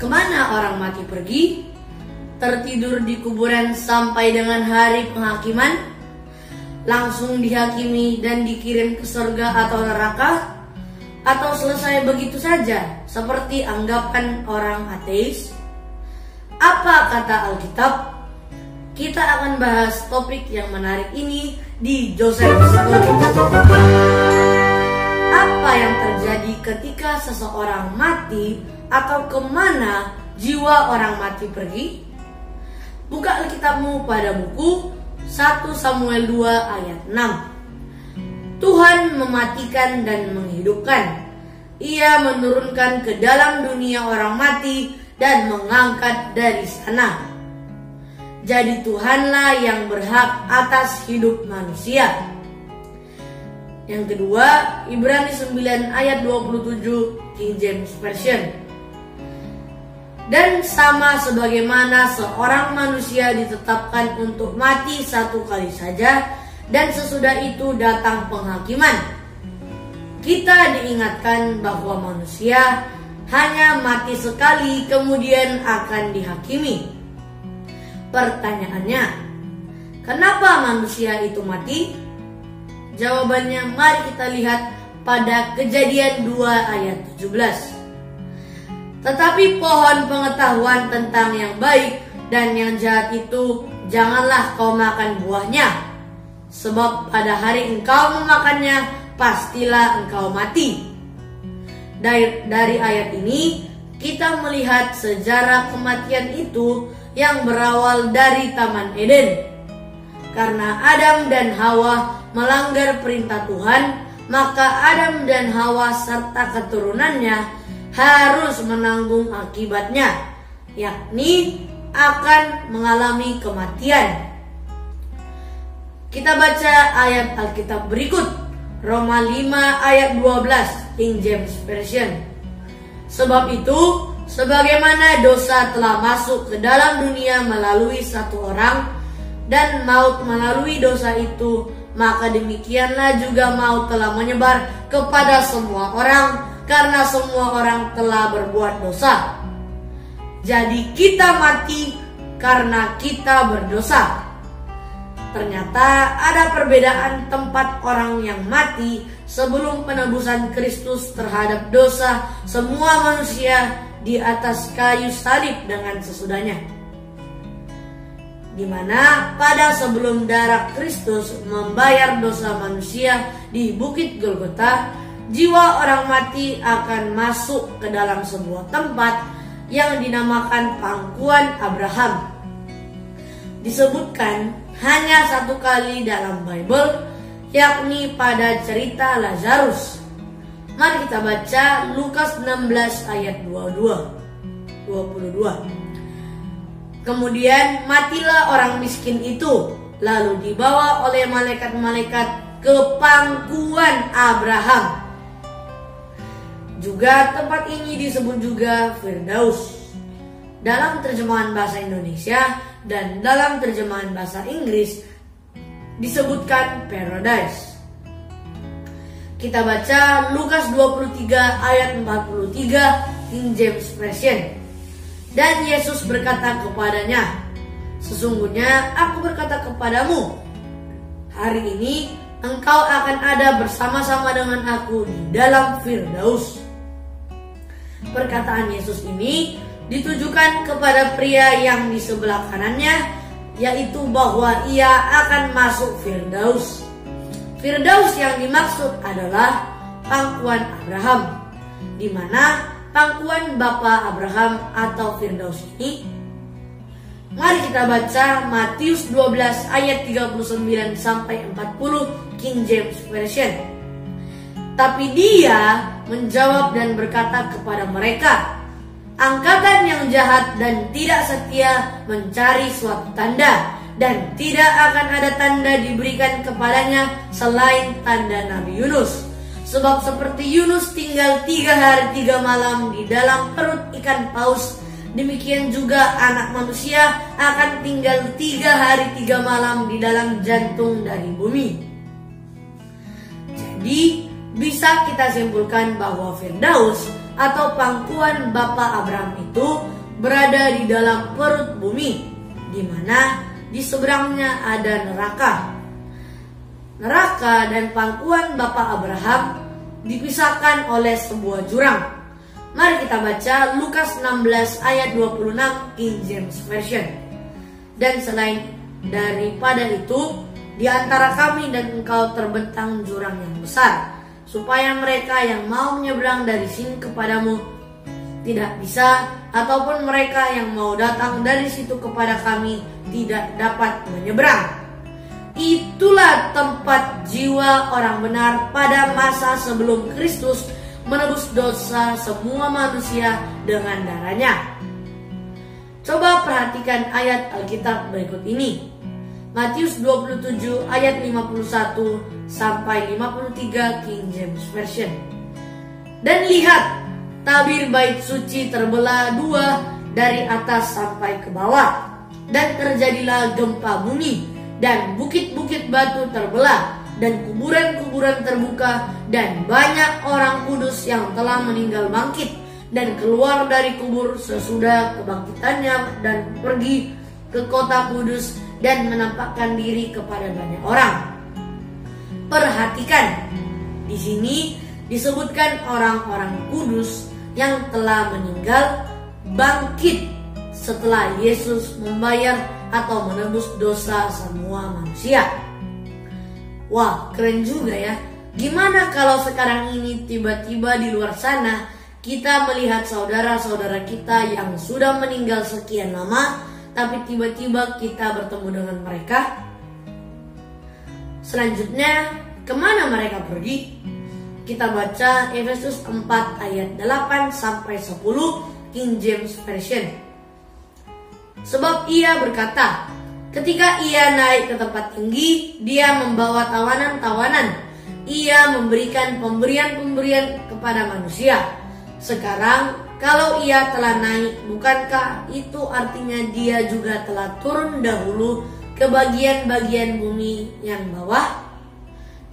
Kemana orang mati pergi? Tertidur di kuburan sampai dengan hari penghakiman? Langsung dihakimi dan dikirim ke surga atau neraka? Atau selesai begitu saja seperti anggapan orang ateis? Apa kata Alkitab? Kita akan bahas topik yang menarik ini di Joseph Story. Apa yang terjadi ketika seseorang mati atau kemana jiwa orang mati pergi? Buka Alkitabmu pada buku 1 Samuel 2 ayat 6. Tuhan mematikan dan menghidupkan. Ia menurunkan ke dalam dunia orang mati dan mengangkat dari sana. Jadi Tuhanlah yang berhak atas hidup manusia. Yang kedua, Ibrani 9 ayat 27 King James Version. Dan sama sebagaimana seorang manusia ditetapkan untuk mati satu kali saja, dan sesudah itu datang penghakiman, kita diingatkan bahwa manusia hanya mati sekali kemudian akan dihakimi. Pertanyaannya, kenapa manusia itu mati? Jawabannya mari kita lihat pada Kejadian 2 ayat 17. Tetapi pohon pengetahuan tentang yang baik dan yang jahat itu janganlah kau makan buahnya, sebab pada hari engkau memakannya pastilah engkau mati. Dari ayat ini kita melihat sejarah kematian itu yang berawal dari Taman Eden. Karena Adam dan Hawa melanggar perintah Tuhan, maka Adam dan Hawa serta keturunannya harus menanggung akibatnya, yakni akan mengalami kematian. Kita baca ayat Alkitab berikut, Roma 5 ayat 12 King James Version. Sebab itu, sebagaimana dosa telah masuk ke dalam dunia melalui satu orang, dan maut melalui dosa itu, maka demikianlah juga maut telah menyebar kepada semua orang, karena semua orang telah berbuat dosa. Jadi kita mati karena kita berdosa. Ternyata ada perbedaan tempat orang yang mati sebelum penebusan Kristus terhadap dosa semua manusia di atas kayu salib dengan sesudahnya. Di mana pada sebelum darah Kristus membayar dosa manusia di Bukit Golgota, jiwa orang mati akan masuk ke dalam sebuah tempat yang dinamakan pangkuan Abraham. Disebutkan hanya satu kali dalam Bible, yakni pada cerita Lazarus. Mari kita baca Lukas 16 ayat 22. Kemudian matilah orang miskin itu, lalu dibawa oleh malaikat-malaikat ke pangkuan Abraham. Juga tempat ini disebut juga Firdaus dalam terjemahan bahasa Indonesia, dan dalam terjemahan bahasa Inggris disebutkan Paradise. Kita baca Lukas 23 ayat 43 King James Version. Dan Yesus berkata kepadanya, sesungguhnya aku berkata kepadamu, hari ini engkau akan ada bersama-sama dengan aku di dalam Firdaus. Perkataan Yesus ini ditujukan kepada pria yang di sebelah kanannya, yaitu bahwa ia akan masuk Firdaus. Firdaus yang dimaksud adalah pangkuan Abraham, di mana pangkuan Bapa Abraham atau Firdaus ini. Mari kita baca Matius 12 ayat 39 sampai 40 King James Version. Tapi dia menjawab dan berkata kepada mereka, angkatan yang jahat dan tidak setia mencari suatu tanda, dan tidak akan ada tanda diberikan kepadanya selain tanda Nabi Yunus. Sebab seperti Yunus tinggal 3 hari 3 malam di dalam perut ikan paus, demikian juga anak manusia akan tinggal 3 hari 3 malam di dalam jantung dari bumi. Jadi bisa kita simpulkan bahwa Firdaus atau pangkuan Bapa Abraham itu berada di dalam perut bumi, di mana di seberangnya ada neraka. Neraka dan pangkuan Bapa Abraham dipisahkan oleh sebuah jurang. Mari kita baca Lukas 16 ayat 26 King James Version. Dan selain daripada itu, di antara kami dan engkau terbentang jurang yang besar, supaya mereka yang mau menyeberang dari sini kepadamu tidak bisa, ataupun mereka yang mau datang dari situ kepada kami tidak dapat menyeberang. Itulah tempat jiwa orang benar pada masa sebelum Kristus menebus dosa semua manusia dengan darahnya. Coba perhatikan ayat Alkitab berikut ini. Matius 27 ayat 51 sampai 53 King James Version. Dan lihat, tabir bait suci terbelah dua dari atas sampai ke bawah, dan terjadilah gempa bumi, dan bukit-bukit batu terbelah, dan kuburan-kuburan terbuka, dan banyak orang kudus yang telah meninggal bangkit dan keluar dari kubur sesudah kebangkitannya, dan pergi ke kota kudus dan menampakkan diri kepada banyak orang. Perhatikan, di sini disebutkan orang-orang kudus yang telah meninggal bangkit setelah Yesus membayar atau menebus dosa semua manusia. Wah, keren juga ya. Gimana kalau sekarang ini tiba-tiba di luar sana kita melihat saudara-saudara kita yang sudah meninggal sekian lama, tapi tiba-tiba kita bertemu dengan mereka? Selanjutnya, kemana mereka pergi? Kita baca Efesus 4 ayat 8 sampai 10 King James Version. Sebab ia berkata, ketika ia naik ke tempat tinggi, dia membawa tawanan-tawanan. Ia memberikan pemberian-pemberian kepada manusia. Sekarang, kalau ia telah naik, bukankah itu artinya dia juga telah turun dahulu ke bagian-bagian bumi yang bawah?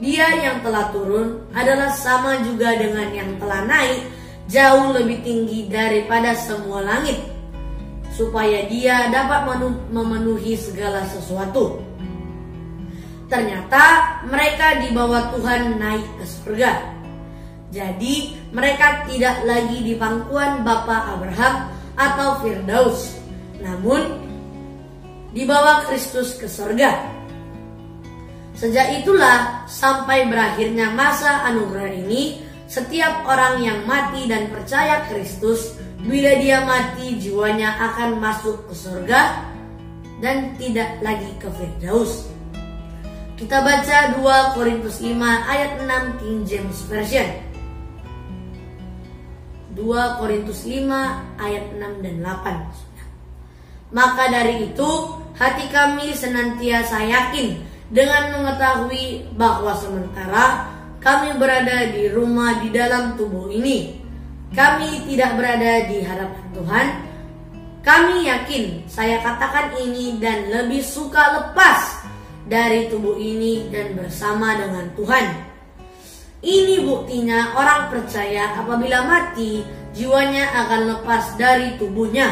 Dia yang telah turun adalah sama juga dengan yang telah naik, jauh lebih tinggi daripada semua langit, supaya dia dapat memenuhi segala sesuatu. Ternyata mereka dibawa Tuhan naik ke surga. Jadi mereka tidak lagi di pangkuan Bapa Abraham atau Firdaus, namun dibawa Kristus ke surga. Sejak itulah sampai berakhirnya masa anugerah ini, setiap orang yang mati dan percaya Kristus, bila dia mati jiwanya akan masuk ke surga dan tidak lagi ke Firdaus. Kita baca 2 Korintus 5 ayat 6 King James Version. 2 Korintus 5 ayat 6 dan 8. Maka dari itu hati kami senantiasa yakin dengan mengetahui bahwa sementara kami berada di rumah di dalam tubuh ini, kami tidak berada di hadapan Tuhan. Kami yakin, saya katakan ini dan lebih suka lepas dari tubuh ini dan bersama dengan Tuhan. Ini buktinya orang percaya apabila mati, jiwanya akan lepas dari tubuhnya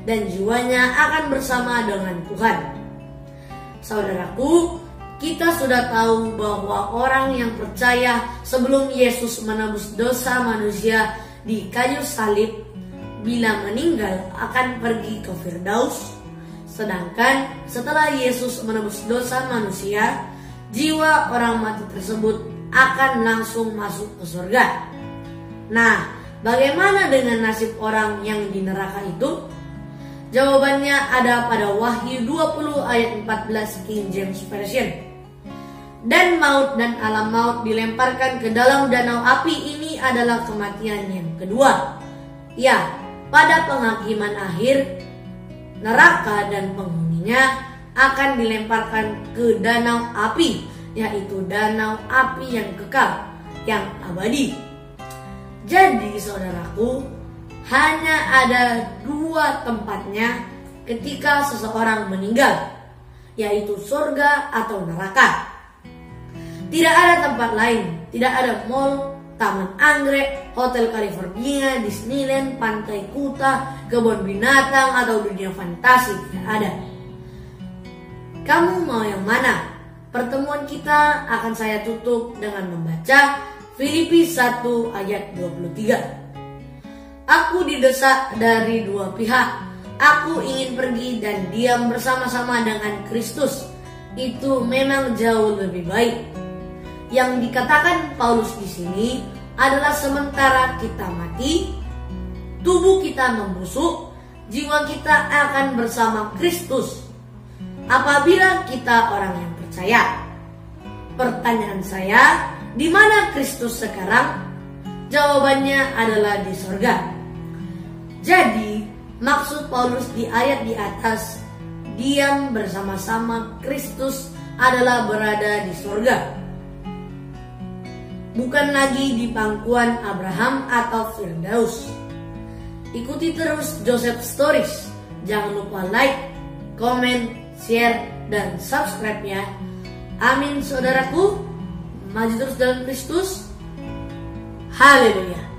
dan jiwanya akan bersama dengan Tuhan. Saudaraku, kita sudah tahu bahwa orang yang percaya sebelum Yesus menebus dosa manusia di kayu salib, bila meninggal akan pergi ke Firdaus. Sedangkan setelah Yesus menebus dosa manusia, jiwa orang mati tersebut akan langsung masuk ke surga. Nah, bagaimana dengan nasib orang yang di neraka itu? Jawabannya ada pada Wahyu 20 ayat 14 King James Version. Dan maut dan alam maut dilemparkan ke dalam danau api. Ini adalah kematian yang kedua. Ya, pada penghakiman akhir, neraka dan penghuninya akan dilemparkan ke danau api, yaitu danau api yang kekal, yang abadi. Jadi saudaraku, hanya ada dua tempatnya ketika seseorang meninggal, yaitu surga atau neraka. Tidak ada tempat lain, tidak ada mall, Taman Anggrek, Hotel California, Disneyland, Pantai Kuta, kebun binatang, atau dunia fantasi tidak ada. Kamu mau yang mana? Pertemuan kita akan saya tutup dengan membaca Filipi 1 ayat 23. Aku didesak dari dua pihak. Aku ingin pergi dan diam bersama-sama dengan Kristus. Itu memang jauh lebih baik. Yang dikatakan Paulus di sini adalah sementara kita mati, tubuh kita membusuk, jiwa kita akan bersama Kristus. Apabila kita orang yang percaya. Pertanyaan saya, di mana Kristus sekarang? Jawabannya adalah di sorga. Jadi, maksud Paulus di ayat di atas, diam bersama-sama Kristus adalah berada di sorga. Bukan lagi di pangkuan Abraham atau Firdaus. Ikuti terus Joseph Stories. Jangan lupa like, komen, share, dan subscribe ya. Amin saudaraku. Maju terus dalam Kristus. Haleluya.